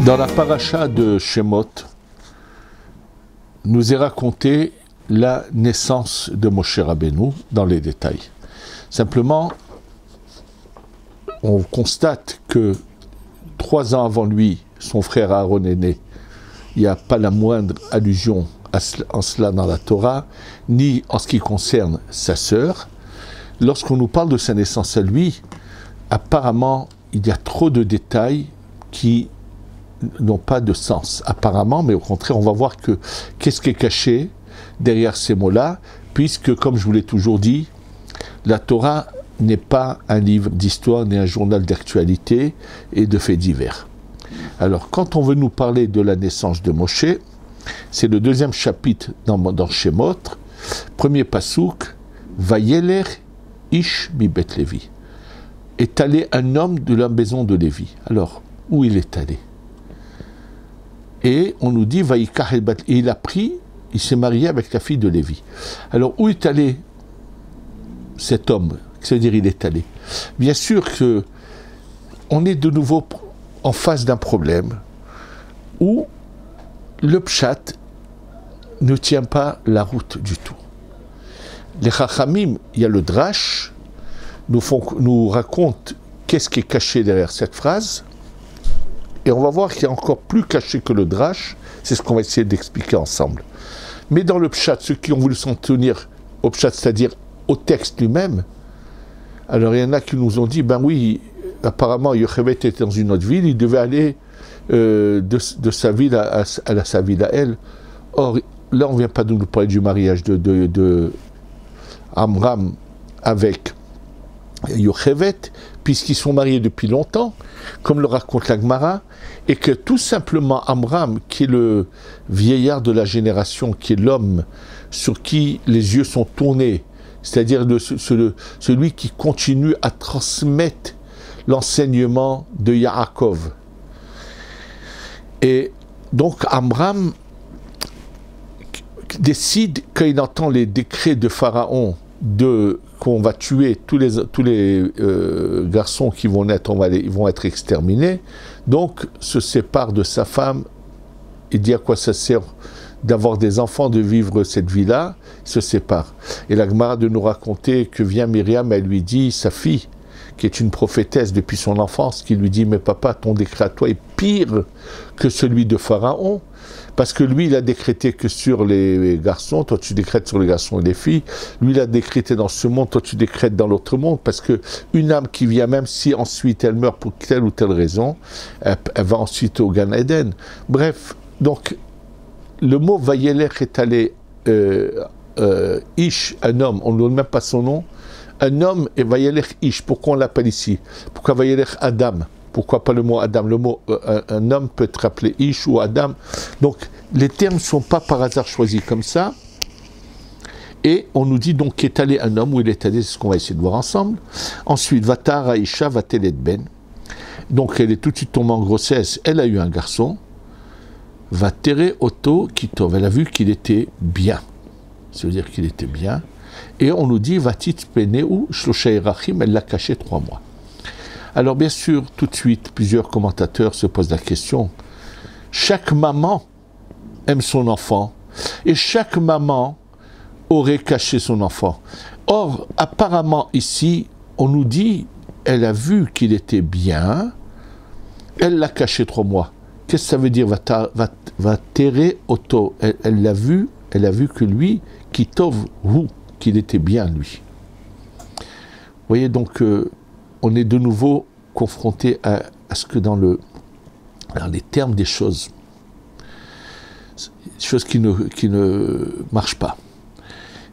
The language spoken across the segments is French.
Dans la paracha de Shemot, nous est raconté la naissance de Moshe Rabbeinu dans les détails. Simplement, on constate que 3 ans avant lui, son frère Aaron est né. Il n'y a pas la moindre allusion en cela dans la Torah, ni en ce qui concerne sa sœur. Lorsqu'on nous parle de sa naissance à lui, apparemment, il y a trop de détails qui n'ont pas de sens, apparemment, mais au contraire, on va voir que qu'est-ce qui est caché derrière ces mots-là, puisque, comme je vous l'ai toujours dit, la Torah n'est pas un livre d'histoire, ni un journal d'actualité et de faits divers. Alors, quand on veut nous parler de la naissance de Moshe, c'est le 2e chapitre dans Shemot, premier pasouk, Vayeler ish mi Bet Lévi. Est allé un homme de la maison de Lévi. Alors, où il est allé? Et on nous dit, et il s'est marié avec la fille de Lévi. Alors, où est allé cet homme? C'est-à-dire, il est allé. Bien sûr que on est de nouveau en face d'un problème où le pshat ne tient pas la route du tout. Les chachamim, il y a le drash, nous racontent qu'est-ce qui est caché derrière cette phrase. Et on va voir qu'il y a encore plus caché que le drash, c'est ce qu'on va essayer d'expliquer ensemble. Mais dans le pshat, ceux qui ont voulu s'en tenir au pshat, c'est-à-dire au texte lui-même, alors il y en a qui nous ont dit, ben oui, apparemment Yocheved était dans une autre ville, il devait aller de sa ville à sa ville à elle. Or, là on ne vient pas de nous parler du mariage de Amram avec Yocheved, puisqu'ils sont mariés depuis longtemps, comme le raconte la Gemara, et que tout simplement Amram, qui est le vieillard de la génération, qui est l'homme sur qui les yeux sont tournés, c'est-à-dire celui qui continue à transmettre l'enseignement de Yaakov. Et donc Amram décide, quand il entend les décrets de Pharaon, qu'on va tuer tous les garçons qui vont naître, ils vont être exterminés, donc se sépare de sa femme. Il dit à quoi ça sert d'avoir des enfants, de vivre cette vie-là, il se sépare. Et la Gemara de nous raconter que vient Myriam, elle lui dit, sa fille, qui est une prophétesse depuis son enfance, qui lui dit, mais papa, ton décret à toi est pire que celui de Pharaon, parce que lui, il a décrété que sur les garçons, toi tu décrètes sur les garçons et les filles, lui, il a décrété dans ce monde, toi tu décrètes dans l'autre monde, parce que une âme qui vient, même si ensuite elle meurt pour telle ou telle raison, elle va ensuite au Gan Eden. Bref, donc, le mot Vayeler est allé, Ish, un homme, on ne donne même pas son nom, un homme et Vayeler Ish, pourquoi on l'appelle ici? Pourquoi Vayeler Adam? Pourquoi pas le mot Adam? Le mot un homme peut être appelé Ish ou Adam. Donc les termes ne sont pas par hasard choisis comme ça. Et on nous dit donc qu'est allé un homme, où il est allé, c'est ce qu'on va essayer de voir ensemble. Ensuite, Vatar Aisha Vatelet Ben. Donc elle est tout de suite tombée en grossesse, elle a eu un garçon. Vatere Oto Kitov. Elle a vu qu'il était bien. Ça veut dire qu'il était bien. Et on nous dit Vatit Peneu Shlosha Erachim, elle l'a caché 3 mois. Alors bien sûr, tout de suite, plusieurs commentateurs se posent la question. Chaque maman aime son enfant, et chaque maman aurait caché son enfant. Or, apparemment ici, on nous dit, elle a vu qu'il était bien, elle l'a caché 3 mois. Qu'est-ce que ça veut dire, va terrer auto? Elle l'a vu, elle a vu que lui, qui tov hu, qu'il était bien lui. Vous voyez donc, on est de nouveau confronté à ce que dans les termes des choses qui ne marchent pas.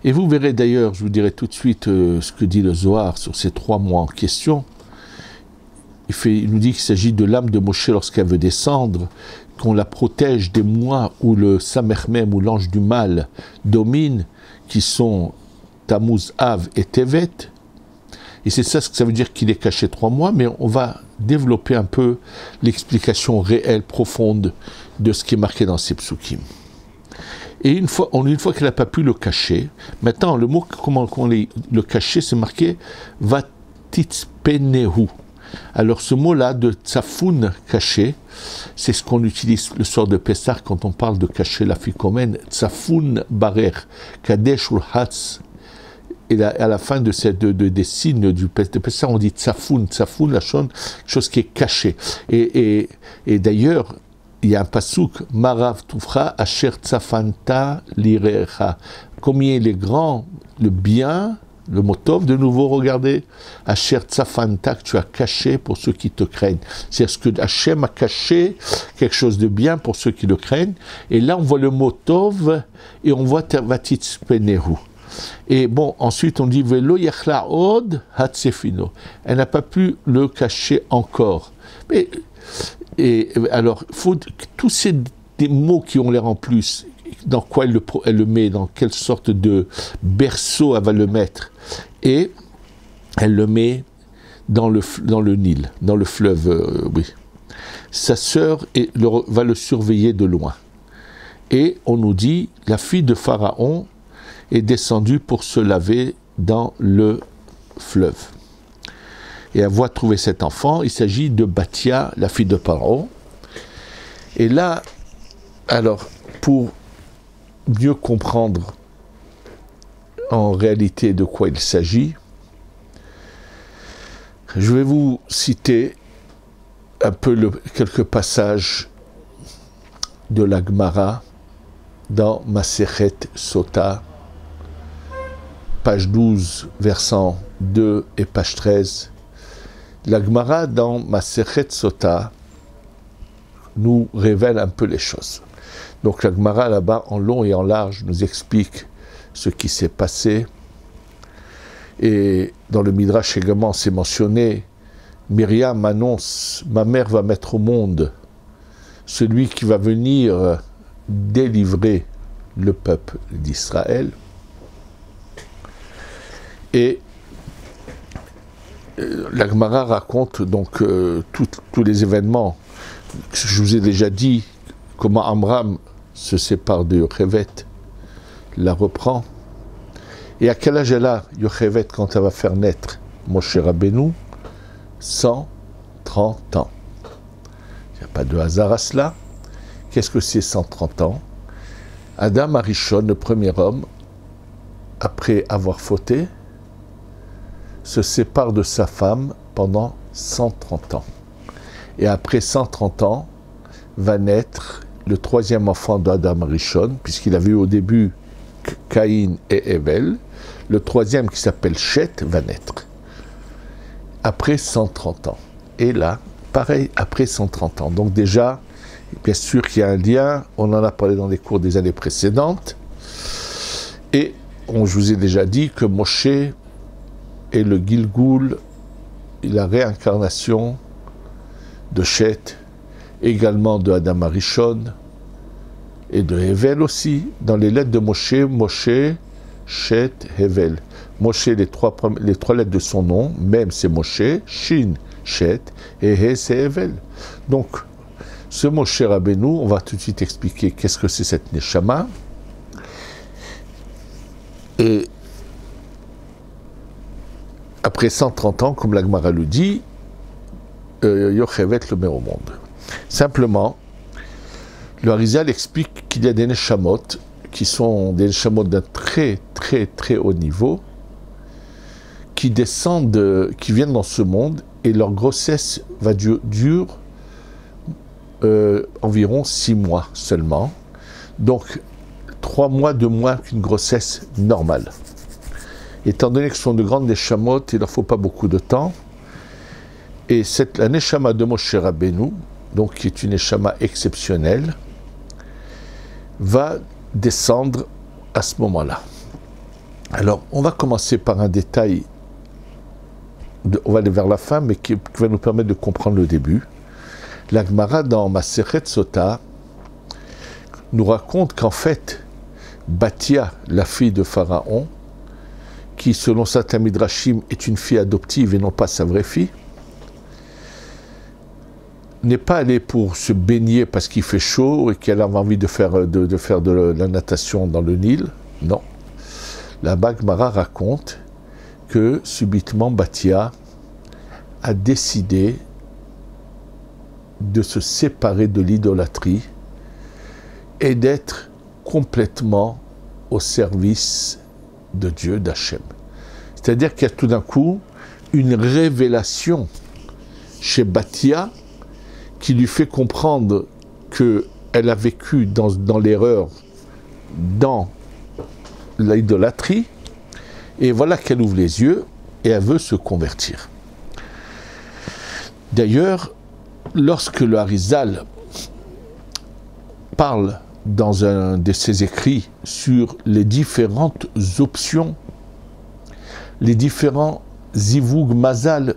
Et vous verrez d'ailleurs, je vous dirai tout de suite ce que dit le Zohar sur ces 3 mois en question. Il nous dit qu'il s'agit de l'âme de Moshe lorsqu'elle veut descendre, qu'on la protège des mois où le Samermem ou l'ange du mal domine, qui sont Tammuz, Av et Tevet. Et c'est ça ce que ça veut dire qu'il est caché 3 mois, mais on va développer un peu l'explication réelle, profonde de ce qui est marqué dans ces psukim. Et une fois qu'elle n'a pas pu le cacher, maintenant le mot comment le cacher, c'est marqué Vatitspenehu. Alors ce mot-là de tsafoun, caché, c'est ce qu'on utilise le soir de Pessah quand on parle de cacher la ficomène, tsafoun barer, kadesh ou hatz. Et à la fin des signes du Pessah, on dit tsafoun, la chose qui est cachée. Et d'ailleurs, il y a un pasouk, Marav Tufra, Asher Tsafanta Lirecha. Combien il est grand, le bien, le mot tov, de nouveau, regardez, Asher Tsafanta, que tu as caché pour ceux qui te craignent. C'est-à-dire que Hachem a caché quelque chose de bien pour ceux qui le craignent. Et là, on voit le mot tov, et on voit Tervatitz Penehu. Et bon, ensuite on dit Velo Yachla Od Hatsefino. Elle n'a pas pu le cacher encore. Et alors, faut tous ces des mots qui ont l'air en plus, dans quoi elle le met, dans quelle sorte de berceau elle va le mettre. Et elle le met dans le Nil, dans le fleuve, oui. Sa sœur va le surveiller de loin. Et on nous dit, la fille de Pharaon est descendue pour se laver dans le fleuve. Et elle voit trouver cet enfant. Il s'agit de Bathia, la fille de Pharaon. Et là, alors, pour mieux comprendre en réalité de quoi il s'agit, je vais vous citer un peu quelques passages de la Gemara dans Masechet Sota, page 12, versant 2 et page 13. La Gemara dans Masechet Sota nous révèle un peu les choses. Donc la Gemara là-bas, en long et en large, nous explique ce qui s'est passé. Et dans le Midrash également, c'est mentionné, Myriam annonce, ma mère va mettre au monde celui qui va venir délivrer le peuple d'Israël. Et la Gemara raconte donc tous les événements. Je vous ai déjà dit comment Amram se sépare de Yochevet, la reprend. Et à quel âge elle a, Yochevet, quand elle va faire naître Moshe Rabbeinu? 130 ans. Il n'y a pas de hasard à cela. Qu'est-ce que c'est 130 ans? Adam Arishon, le premier homme, après avoir fauté, se sépare de sa femme pendant 130 ans. Et après 130 ans, va naître le troisième enfant d'Adam Rishon, puisqu'il avait eu au début Caïn et Hevel. Le troisième, qui s'appelle Shet, va naître. Après 130 ans. Et là, pareil, après 130 ans. Donc déjà, bien sûr qu'il y a un lien, on en a parlé dans les cours des années précédentes. Et je vous ai déjà dit que Moshe est le Gilgoul, la réincarnation de Shet, également de Adam Arishon et de Hevel aussi. Dans les lettres de Moshe, Moshe, Shet, Hevel. Moshe, les trois lettres de son nom, même c'est Moshe, Shin, Shet, et He, c'est Hevel. Donc, ce Moshe Rabbeinu, on va tout de suite expliquer qu'est-ce que c'est cette Neshama. Et après 130 ans, comme la Gemara le dit, Yochevet le met au monde. Simplement, le Harizal explique qu'il y a des Neshamot qui sont des Neshamot d'un très très très haut niveau, qui descendent, qui viennent dans ce monde, et leur grossesse dure environ 6 mois seulement. Donc 3 mois de moins qu'une grossesse normale. Étant donné que ce sont de grandes Neshamot, il ne leur faut pas beaucoup de temps. Et la Neshama de Moshe Rabbeinu, donc qui est une Neshama exceptionnelle, va descendre à ce moment-là. Alors, on va commencer par un détail, on va aller vers la fin, mais qui va nous permettre de comprendre le début. La Gemara dans Masechet Sota nous raconte qu'en fait, Bathia, la fille de Pharaon, qui selon certains Midrashim est une fille adoptive et non pas sa vraie fille, n'est pas allée pour se baigner parce qu'il fait chaud et qu'elle a envie de faire de la natation dans le Nil. Non. La Gemara raconte que subitement Bathia a décidé de se séparer de l'idolâtrie et d'être complètement au service de Dieu, d'Hachem. C'est-à-dire qu'il y a tout d'un coup une révélation chez Bathia qui lui fait comprendre qu'elle a vécu dans l'erreur, dans l'idolâtrie, et voilà qu'elle ouvre les yeux et elle veut se convertir. D'ailleurs, lorsque le Harizal parle dans un de ses écrits sur les différentes options, les différents zivug mazal,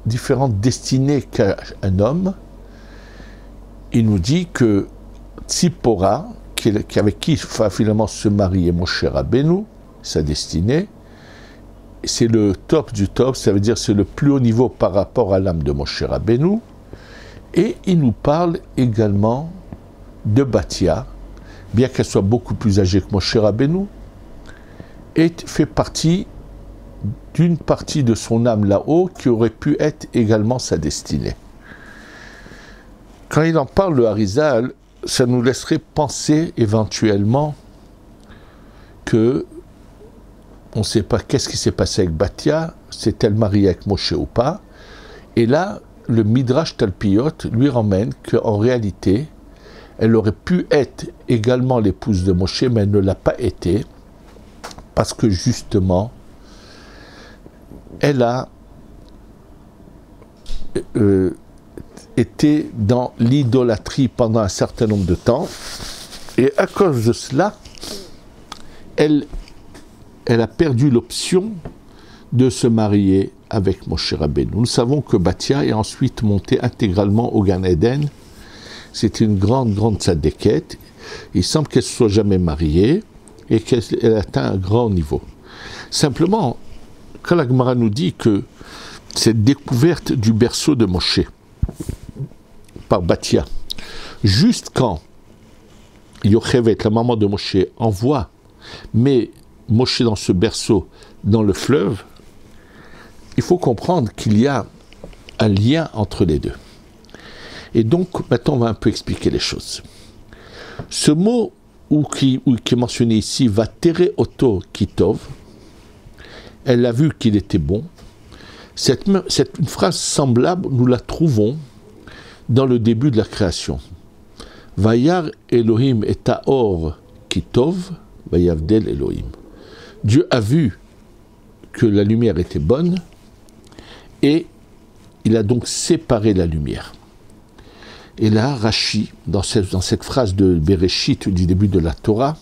différentes destinées qu'a un homme, il nous dit que Tzipora, avec qui va finalement se marier Moshe Rabbeinu, sa destinée, c'est le top du top, ça veut dire c'est le plus haut niveau par rapport à l'âme de Moshe Rabbeinu. Et il nous parle également de Bathia, bien qu'elle soit beaucoup plus âgée que Moshe Rabbeinu, et fait partie d'une partie de son âme là-haut qui aurait pu être également sa destinée. Quand il en parle, le Harizal, ça nous laisserait penser éventuellement que on ne sait pas qu'est-ce qui s'est passé avec Bathia, s'est-elle mariée avec Moshe ou pas, et là, le Midrash Talpiot lui ramène qu'en réalité, elle aurait pu être également l'épouse de Moshe, mais elle ne l'a pas été, parce que justement, elle a été dans l'idolâtrie pendant un certain nombre de temps, et à cause de cela, elle a perdu l'option de se marier avec Moshe Rabbeinu. Nous savons que Bathia est ensuite montée intégralement au Gan Eden. C'était une grande tzadékette. Il semble qu'elle ne se soit jamais mariée et qu'elle a atteint un grand niveau. Simplement, quand la Gemara nous dit que cette découverte du berceau de Moshe par Bathia, juste quand Yochevet, la maman de Moshe, envoie mais Moshe dans ce berceau, dans le fleuve, il faut comprendre qu'il y a un lien entre les deux. Et donc, maintenant, on va un peu expliquer les choses. Ce mot qui est mentionné ici, va tere oto kitov, elle a vu qu'il était bon. Cette phrase semblable, nous la trouvons dans le début de la création. Vayar Elohim et Taor kitov, vayavdel Elohim. Dieu a vu que la lumière était bonne et il a donc séparé la lumière. Et là, Rashi, dans cette phrase de Bereshit du début de la Torah,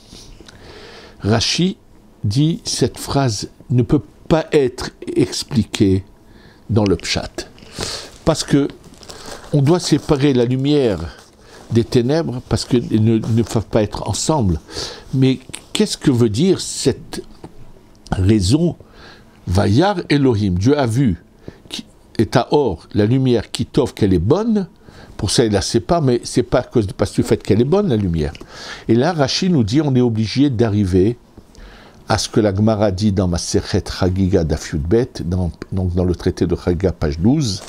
Rashi dit cette phrase ne peut pas être expliquée dans le pshat. Parce que on doit séparer la lumière des ténèbres parce qu'elles ne peuvent pas être ensemble. Mais qu'est-ce que veut dire cette raison? Vayar Elohim, Dieu a vu, et Taor, la lumière qui t'offre qu'elle est bonne, pour ça il la sépare, mais c'est pas parce du fait qu'elle est bonne la lumière. Et là, Rashi nous dit on est obligé d'arriver à ce que la Gemara dit dans Masechet Chagiga Daf Yudbet, donc dans le traité de Chagiga, page 12,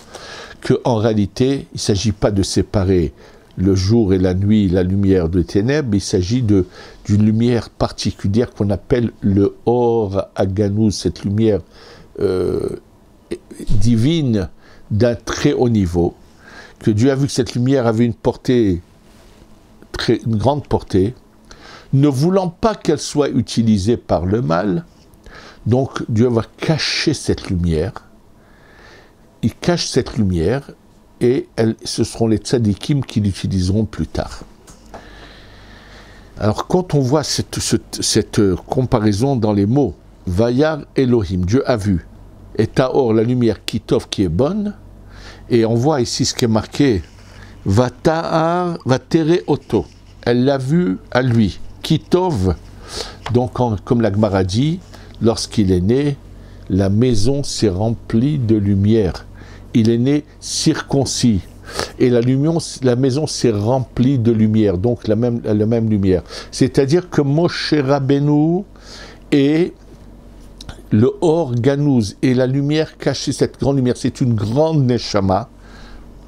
qu'en réalité, il ne s'agit pas de séparer le jour et la nuit, la lumière des ténèbres, il s'agit d'une lumière particulière qu'on appelle le Or Aganuz, cette lumière divine d'un très haut niveau, que Dieu a vu que cette lumière avait une portée, une grande portée, ne voulant pas qu'elle soit utilisée par le mal, donc Dieu va cacher cette lumière, il cache cette lumière, et ce seront les tzadikim qui l'utiliseront plus tard. Alors quand on voit cette comparaison dans les mots, Vayar Elohim, Dieu a vu, et Taor, la lumière qui t'offre, qui est bonne, et on voit ici ce qui est marqué, Vata'ar, Vatere Oto, elle l'a vu à lui, Kitov, donc comme la Gemara dit, lorsqu'il est né, la maison s'est remplie de lumière. Il est né circoncis. Et la maison s'est remplie de lumière, donc la même lumière. C'est-à-dire que Moshe Rabbeinu est le Or Ganouz et la lumière cachée, cette grande lumière, c'est une grande Neshama.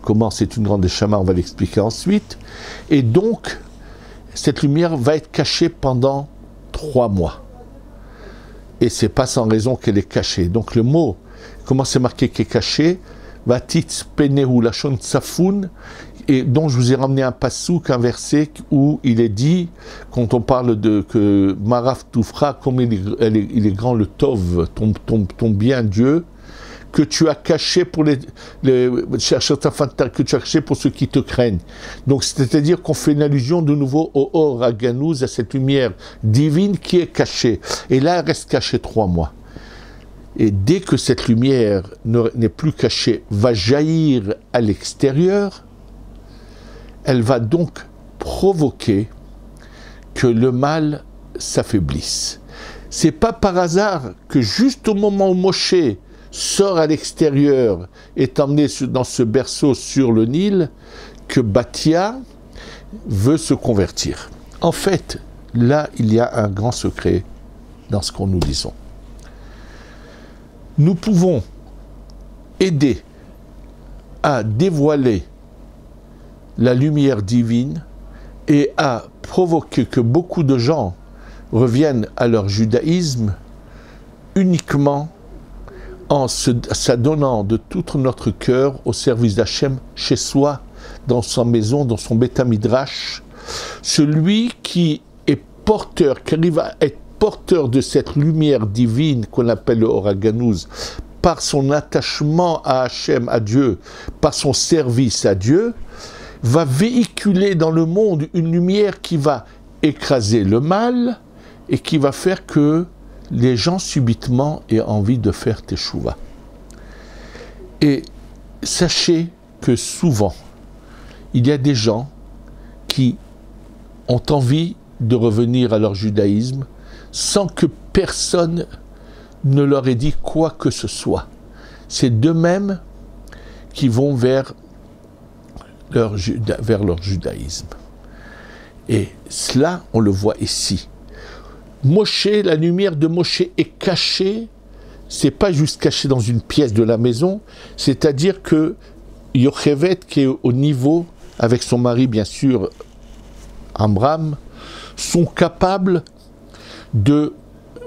Comment c'est une grande Neshama, on va l'expliquer ensuite. Et donc, cette lumière va être cachée pendant 3 mois. Et c'est pas sans raison qu'elle est cachée. Donc le mot, comment c'est marqué qu'elle est caché, Vatitz Penehu Lachon Tsafoun, et dont je vous ai ramené un passouk, un verset où il est dit, quand on parle de que Maraf Toufra, comme il est grand le Tov, ton bien Dieu, que tu as caché pour que tu as caché pour ceux qui te craignent. Donc c'est-à-dire qu'on fait une allusion de nouveau au Or à Ganouz, à cette lumière divine qui est cachée. Et là, elle reste cachée 3 mois. Et dès que cette lumière n'est plus cachée, va jaillir à l'extérieur, elle va donc provoquer que le mal s'affaiblisse. C'est pas par hasard que juste au moment où Moshe sort à l'extérieur, est emmené dans ce berceau sur le Nil, que Bathia veut se convertir. En fait, là, il y a un grand secret dans ce qu'on nous disons. Nous pouvons aider à dévoiler la lumière divine et à provoquer que beaucoup de gens reviennent à leur judaïsme uniquement en s'adonnant de tout notre cœur au service d'Hachem chez soi, dans sa maison, dans son Beth Midrash. Celui qui est porteur, qui arrive à être porteur de cette lumière divine qu'on appelle le Or Ganouz, par son attachement à Hachem, à Dieu, par son service à Dieu, va véhiculer dans le monde une lumière qui va écraser le mal et qui va faire que les gens subitement aient envie de faire teshuva. Et sachez que souvent, il y a des gens qui ont envie de revenir à leur judaïsme sans que personne ne leur ait dit quoi que ce soit. C'est d'eux-mêmes qui vont vers leur judaïsme. Et cela, on le voit ici. Moshe, la lumière de Moshe est cachée, c'est pas juste caché dans une pièce de la maison, c'est-à-dire que Yochevet, qui est au niveau, avec son mari bien sûr, Amram, sont capables de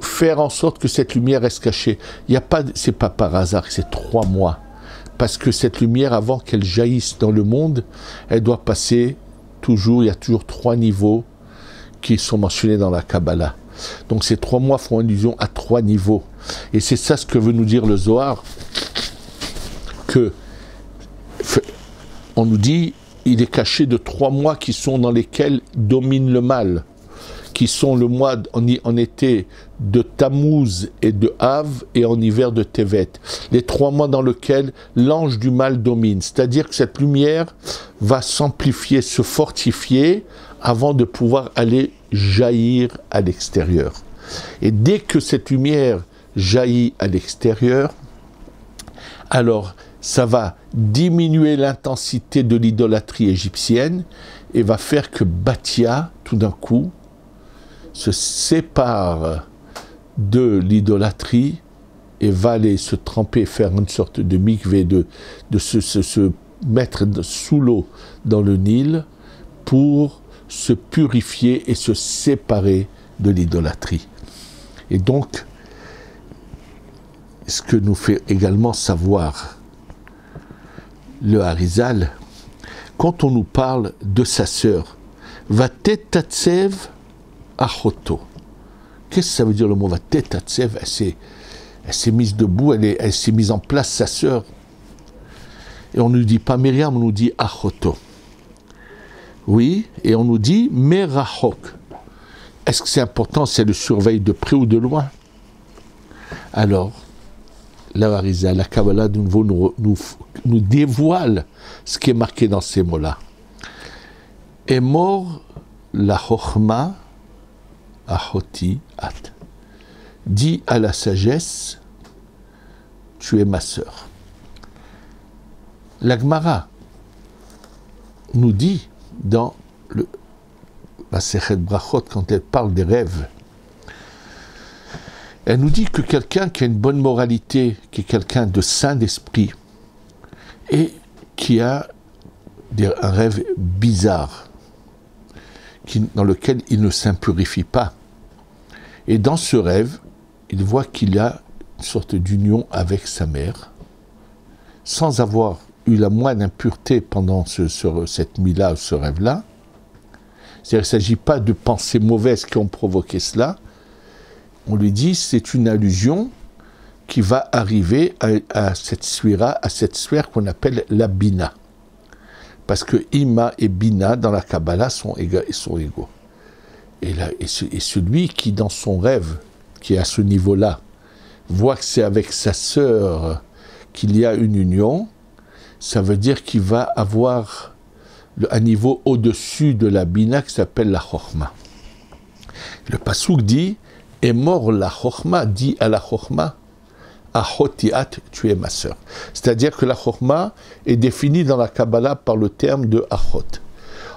faire en sorte que cette lumière reste cachée. C'est pas par hasard, c'est 3 mois. Parce que cette lumière, avant qu'elle jaillisse dans le monde, elle doit passer toujours, il y a toujours 3 niveaux qui sont mentionnés dans la Kabbalah. Donc ces 3 mois font allusion à 3 niveaux. Et c'est ça ce que veut nous dire le Zohar, que on nous dit, il est caché de 3 mois qui sont dans lesquels domine le mal, qui sont le mois en été de Tammuz et de Av et en hiver de Tevet. Les 3 mois dans lesquels l'ange du mal domine. C'est-à-dire que cette lumière va s'amplifier, se fortifier avant de pouvoir aller jaillir à l'extérieur. Et dès que cette lumière jaillit à l'extérieur, alors ça va diminuer l'intensité de l'idolâtrie égyptienne et va faire que Bathia, tout d'un coup, se sépare de l'idolâtrie et va aller se tremper, faire une sorte de mikvé, de se mettre sous l'eau dans le Nil pour se purifier et se séparer de l'idolâtrie. Et donc, ce que nous fait également savoir le Harizal, quand on nous parle de sa sœur, Vatetatsev Achoto. Qu'est-ce que ça veut dire le mot Vatetatsev? Elle s'est mise debout, elle s'est mise en place, sa sœur. Et on ne nous dit pas Myriam, on nous dit Achoto. Oui, et on nous dit Merachok. Est-ce que c'est important si elle le surveille de près ou de loin? Alors, la Harizal, la Kabbalah de nouveau nous dévoile ce qui est marqué dans ces mots-là. Et mort la Chochma Achoti At. Dis à la sagesse, tu es ma sœur. La Gemara nous dit dans la Sechet Brachot, quand elle parle des rêves, Elle nous dit que quelqu'un qui a une bonne moralité, qui est quelqu'un de sain d'esprit, et qui a un rêve bizarre, dans lequel il ne s'impurifie pas. Et dans ce rêve, il voit qu'il a une sorte d'union avec sa mère, sans avoir eu la moindre impureté pendant cette nuit-là, ce rêve-là. C'est-à-dire qu'il ne s'agit pas de pensées mauvaises qui ont provoqué cela. On lui dit c'est une allusion qui va arriver à cette sphère qu'on appelle la Bina. Parce que Ima et Bina dans la Kabbalah sont égaux. Et celui qui dans son rêve, qui est à ce niveau-là, voit que c'est avec sa sœur qu'il y a une union, ça veut dire qu'il va avoir un niveau au-dessus de la Bina qui s'appelle la Chokhma. Le Passouk dit « Et mort la Chokhma » dit à la Chokhma « Ahotiat, tu es ma sœur ». C'est-à-dire que la Chokhma est définie dans la Kabbalah par le terme de Achot.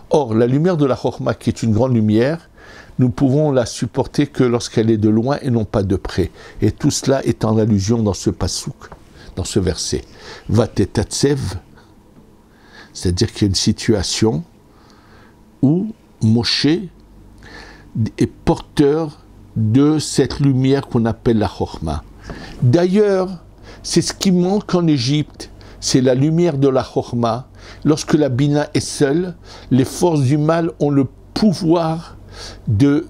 Or, la lumière de la Chokhma, qui est une grande lumière, nous pouvons la supporter que lorsqu'elle est de loin et non pas de près. Et tout cela est en allusion dans ce Passouk, dans ce verset. « Vatetatsev » c'est-à-dire qu'il y a une situation où Moshe est porteur de cette lumière qu'on appelle la Chokhma. D'ailleurs, c'est ce qui manque en Égypte, c'est la lumière de la Chokhma. Lorsque la Bina est seule, les forces du mal ont le pouvoir de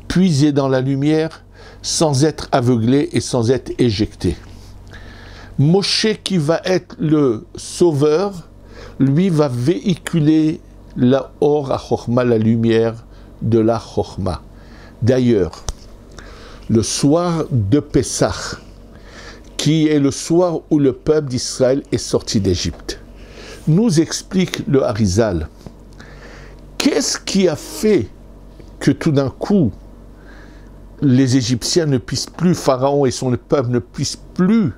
puiser dans la lumière sans être aveuglé et sans être éjecté. Moshe, qui va être le sauveur, lui va véhiculer la Or HaChokhma, la lumière de la Chokhma. D'ailleurs, le soir de Pessah, qui est le soir où le peuple d'Israël est sorti d'Égypte, nous explique le Harizal. Qu'est-ce qui a fait que tout d'un coup, les Égyptiens ne puissent plus, Pharaon et son peuple ne puissent plus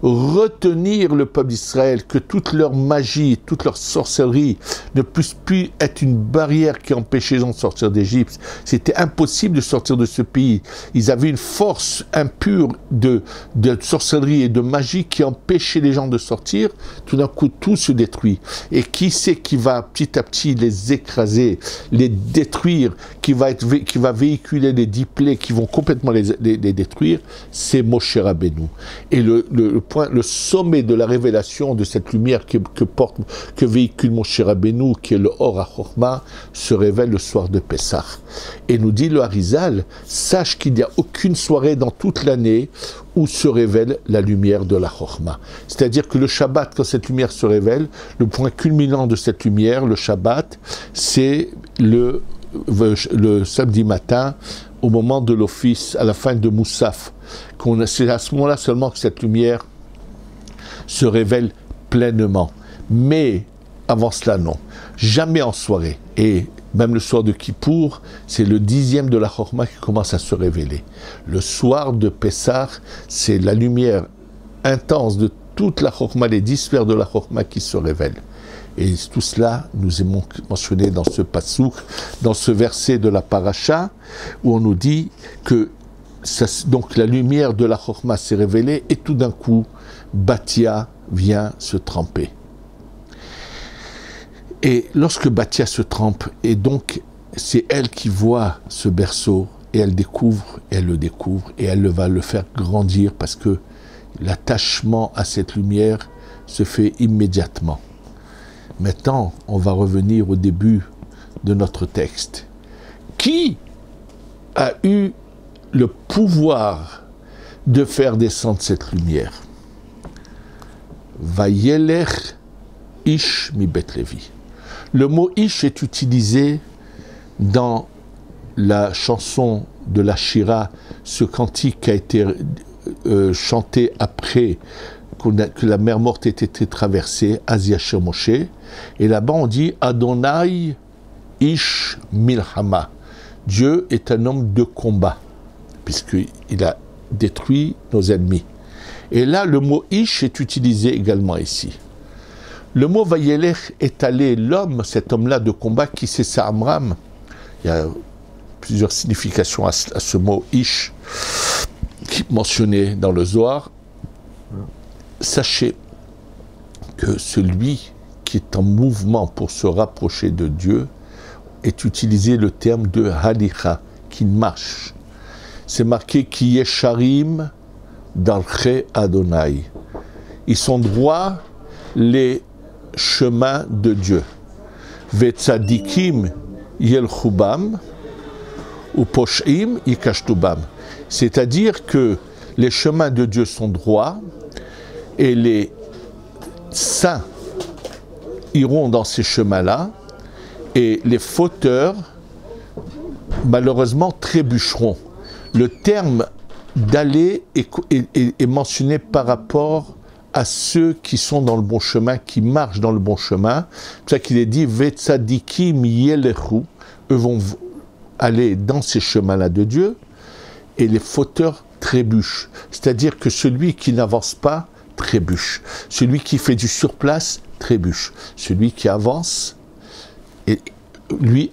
retenir le peuple d'Israël, que toute leur magie, toute leur sorcellerie ne puisse plus être une barrière qui empêchait les gens de sortir d'Égypte. C'était impossible de sortir de ce pays. Ils avaient une force impure de sorcellerie et de magie qui empêchait les gens de sortir. Tout d'un coup, tout se détruit. Et qui c'est qui va petit à petit les écraser, les détruire, qui va véhiculer les 10 plaies qui vont complètement les détruire? C'est Moshe Rabbeinu. Et le sommet de la révélation de cette lumière que véhicule Moshe Rabbeinu, qui est le Or HaChokhma, se révèle le soir de Pessah. Et nous dit le Harizal, sache qu'il n'y a aucune soirée dans toute l'année où se révèle la lumière de la Chokhma. C'est-à-dire que le Shabbat, quand cette lumière se révèle, le point culminant de cette lumière, le Shabbat, c'est le samedi matin, au moment de l'office, à la fin de Moussaf. C'est à ce moment-là seulement que cette lumière se révèle pleinement. Mais avant cela, non. Jamais en soirée. Et même le soir de Kippour, c'est le 10e de la Chokhma qui commence à se révéler. Le soir de Pessah, c'est la lumière intense de toute la Chokhma, les 10 sphères de la Chokhma qui se révèlent. Et tout cela, nous est mentionné dans ce passouk, dans ce verset de la paracha, où on nous dit que donc la lumière de la Chokhma s'est révélée, et tout d'un coup, Bathia vient se tremper. Et lorsque Bathia se trempe, et donc c'est elle qui voit ce berceau, et elle le découvre, et elle va le faire grandir, parce que l'attachement à cette lumière se fait immédiatement. Maintenant, on va revenir au début de notre texte. Qui a eu le pouvoir de faire descendre cette lumière? Vayelech Ish mi Bet Levi. Le mot Ish est utilisé dans la chanson de la Shira, ce cantique qui a été chanté après que la mer morte ait été traversée, Aziacher Moshe, et là-bas on dit Adonai Ish Milchama. Dieu est un homme de combat, puisqu'il a détruit nos ennemis. Et là, le mot Ish est utilisé également ici. Le mot Vayelech est allé, l'homme, cet homme-là de combat, qui c'est Amram. Il y a plusieurs significations à ce mot Ish. qui est mentionné dans le Zohar, sachez que celui qui est en mouvement pour se rapprocher de Dieu est utilisé le terme de halicha, qui marche. C'est marqué ki yesharim darche Adonai. Ils sont droits les chemins de Dieu. Vetzadikim yelchubam ou poshim yikashtubam. C'est-à-dire que les chemins de Dieu sont droits et les saints iront dans ces chemins-là et les fauteurs, malheureusement, trébucheront. Le terme d'aller est mentionné par rapport à ceux qui sont dans le bon chemin, qui marchent dans le bon chemin. C'est pour ça qu'il est dit « Vetzadikim yelechu » eux vont aller dans ces chemins-là de Dieu, et les fauteurs trébuchent. C'est-à-dire que celui qui n'avance pas, trébuche. Celui qui fait du surplace, trébuche. Celui qui avance, et lui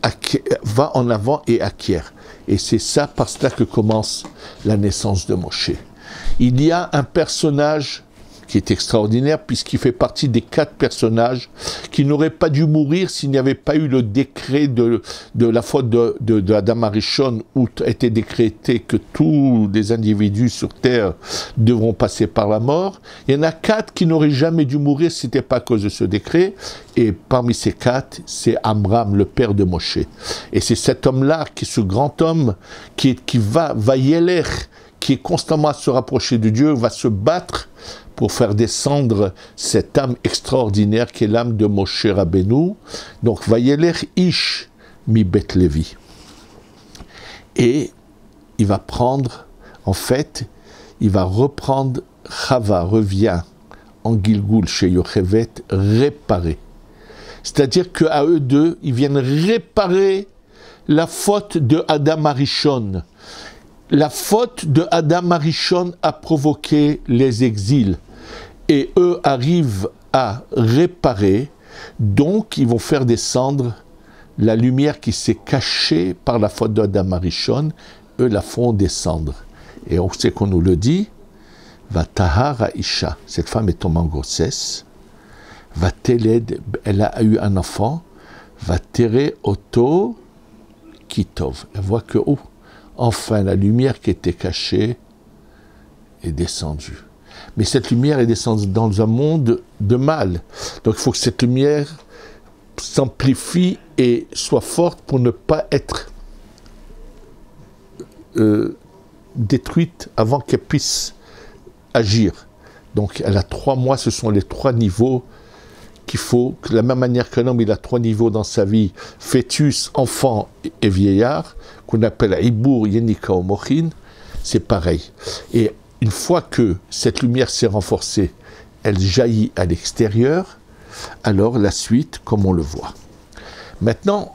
va en avant et acquiert. Et c'est ça, par cela que commence la naissance de Moshe. Il y a un personnage qui est extraordinaire, puisqu'il fait partie des 4 personnages qui n'auraient pas dû mourir s'il n'y avait pas eu le décret de la faute de Adam Arishon, où était décrété que tous les individus sur terre devront passer par la mort. Il y en a 4 qui n'auraient jamais dû mourir si ce n'était pas à cause de ce décret, et parmi ces 4, c'est Amram, le père de Moshe. Et c'est cet homme-là, qui est ce grand homme, qui va yeler, qui est constamment à se rapprocher de Dieu, va se battre pour faire descendre cette âme extraordinaire qui est l'âme de Moshe Rabbeinu. Donc, Vayeler Ish mi Bet Levi. Et il va prendre, en fait, il va reprendre, Chava revient en Gilgul chez Yochevet, réparer. C'est-à-dire qu'à eux deux, ils viennent réparer la faute de Adam Arishon. La faute de Adam Arishon a provoqué les exils. Et eux arrivent à réparer, donc ils vont faire descendre la lumière qui s'est cachée par la faute d'Adam Arishon, eux la font descendre. Et on sait qu'on nous le dit, va tahara isha, cette femme est tombée en grossesse, va teled, elle a eu un enfant, va tere oto kitov. Elle voit que, enfin la lumière qui était cachée est descendue. Mais cette lumière est descendue dans un monde de mal. Donc il faut que cette lumière s'amplifie et soit forte pour ne pas être détruite avant qu'elle puisse agir. Donc elle a 3 mois, ce sont les 3 niveaux qu'il faut, de la même manière qu'un homme il a 3 niveaux dans sa vie, fœtus, enfant et vieillard, qu'on appelle Ibour, Yenika ou Mochin, c'est pareil. Et une fois que cette lumière s'est renforcée, elle jaillit à l'extérieur, alors la suite, comme on le voit. Maintenant,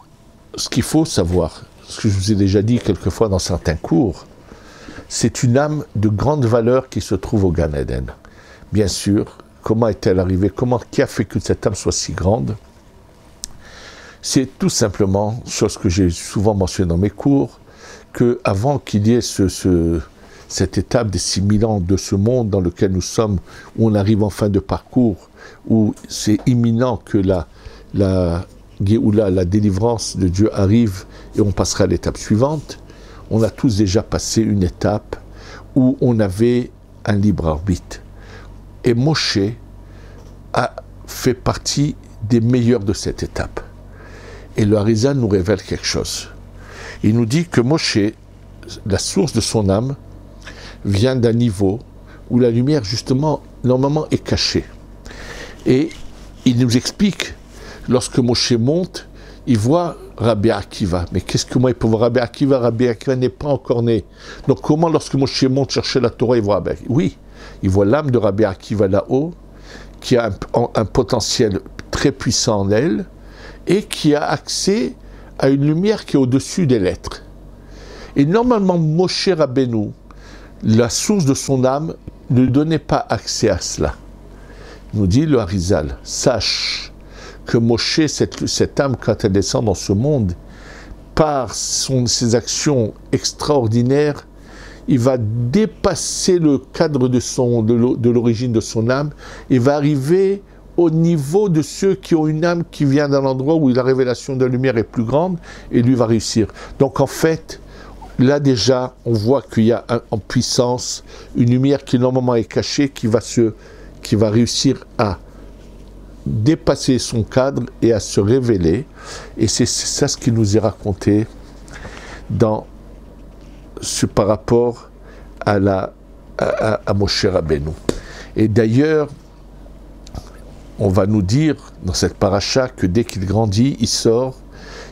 ce qu'il faut savoir, ce que je vous ai déjà dit quelquefois dans certains cours, c'est une âme de grande valeur qui se trouve au Gan Eden. Bien sûr, comment est-elle arrivée? Qui a fait que cette âme soit si grande? C'est tout simplement, chose que j'ai souvent mentionnée dans mes cours, qu'avant qu'il y ait cette étape des 6000 ans de ce monde dans lequel nous sommes, où on arrive en fin de parcours, où c'est imminent que la Géoula, la délivrance de Dieu arrive et on passera à l'étape suivante, on a tous déjà passé une étape où on avait un libre arbitre. Et Moshe a fait partie des meilleurs de cette étape. Et le Harizal nous révèle quelque chose. Il nous dit que Moshe, la source de son âme, vient d'un niveau où la lumière, justement, normalement est cachée. Et il nous explique, lorsque Moshe monte, il voit Rabbi Akiva. Mais qu'est-ce que moi, il peut voir Rabbi Akiva? Rabbi Akiva n'est pas encore né. Donc comment, lorsque Moshe monte chercher la Torah, il voit Rabbi Akiva? Oui, il voit l'âme de Rabbi Akiva là-haut, qui a un potentiel très puissant en elle, et qui a accès à une lumière qui est au-dessus des lettres. Et normalement, Moshe Rabbeinu, la source de son âme, ne donnait pas accès à cela. Nous dit le Harizal, sache que Moshe, cette âme, quand elle descend dans ce monde, par ses actions extraordinaires, il va dépasser le cadre de l'origine de son âme, et va arriver au niveau de ceux qui ont une âme qui vient d'un endroit où la révélation de la lumière est plus grande, et lui va réussir. Donc en fait, là déjà, on voit qu'il y a en puissance une lumière qui normalement est cachée, qui va réussir à dépasser son cadre et à se révéler. Et c'est ça ce qui nous est raconté par rapport à Moshe Rabbeinu. Et d'ailleurs, on va nous dire dans cette paracha que dès qu'il grandit, il sort,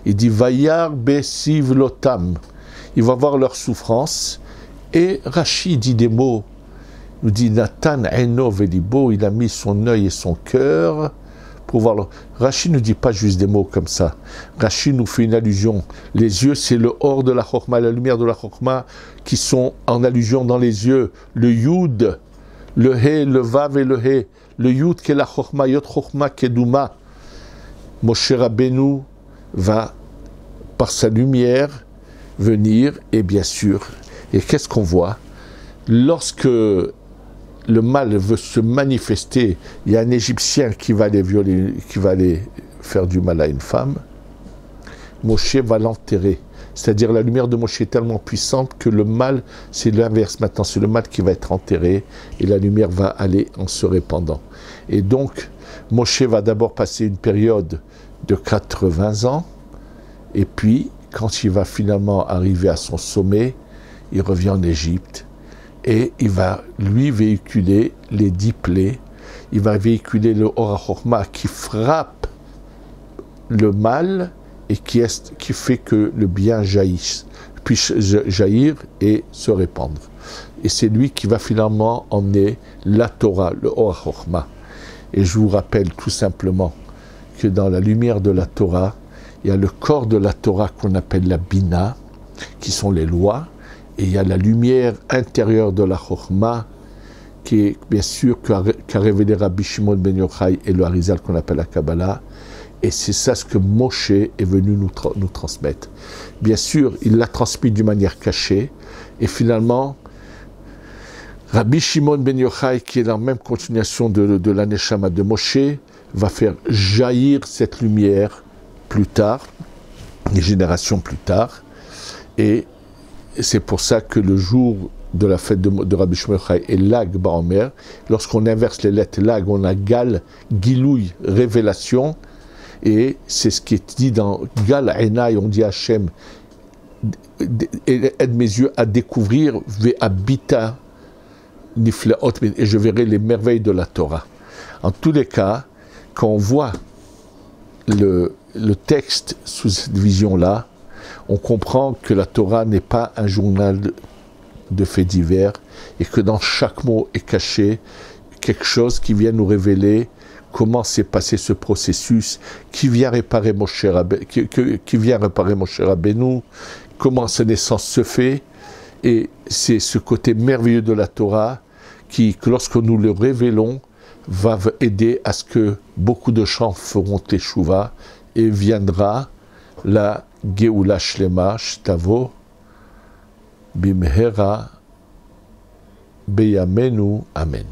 il dit Vayar besiv lotam. Il va voir leur souffrance. Et Rashi dit des mots, nous dit Nathan eno velibo, il a mis son œil et son cœur pour voir. Rashi ne dit pas juste des mots comme ça. Rashi nous fait une allusion. Les yeux, c'est le or de la chokma, la lumière de la chokma, qui sont en allusion dans les yeux. Le yud, le he, le vav et le he. Le yud qui est la chokma, yot chokma keduma. Moshe Rabbeinu va, par sa lumière, venir, et bien sûr, et qu'est-ce qu'on voit? Lorsque le mal veut se manifester, il y a un Égyptien qui va aller violer, qui va aller faire du mal à une femme, Moshe va l'enterrer. C'est-à-dire la lumière de Moshe est tellement puissante que le mal, c'est l'inverse maintenant, c'est le mal qui va être enterré et la lumière va aller en se répandant. Et donc, Moshe va d'abord passer une période de 80 ans et puis, quand il va finalement arriver à son sommet, il revient en Égypte et il va lui véhiculer les 10 plaies, il va véhiculer le Or HaChokma qui frappe le mal et qui fait que le bien puisse jaillir et se répandre. Et c'est lui qui va finalement emmener la Torah, le Or HaChokma. Et je vous rappelle tout simplement que dans la lumière de la Torah, il y a le corps de la Torah qu'on appelle la Bina, qui sont les lois, et il y a la lumière intérieure de la Chokhmah, qui est bien sûr qu'a révélé Rabbi Shimon ben Yochai et le Harizal qu'on appelle la Kabbalah, et c'est ça ce que Moshe est venu nous transmettre. Bien sûr, il l'a transmis d'une manière cachée, et finalement, Rabbi Shimon ben Yochai, qui est dans la même continuation de la Neshama de Moshe, va faire jaillir cette lumière plus tard, des générations plus tard, et c'est pour ça que le jour de la fête de Rabbi Shimon ben Yochai est Lag Baomer. Lorsqu'on inverse les lettres Lag, on a Gal, Gilouï, révélation, et c'est ce qui est dit dans Gal Enai, on dit Hachem, aide mes yeux à découvrir, Ve'abita Nifleot, et je verrai les merveilles de la Torah. En tous les cas, quand on voit le texte sous cette vision-là, on comprend que la Torah n'est pas un journal de faits divers et que dans chaque mot est caché quelque chose qui vient nous révéler comment s'est passé ce processus, qui vient réparer Moshe Rabbeinu, comment sa naissance se fait. Et c'est ce côté merveilleux de la Torah qui, que lorsque nous le révélons, va aider à ce que beaucoup de gens feront teshuva et viendra la Geoula Shlema Shtavo Bimhera Beyamenu Amen.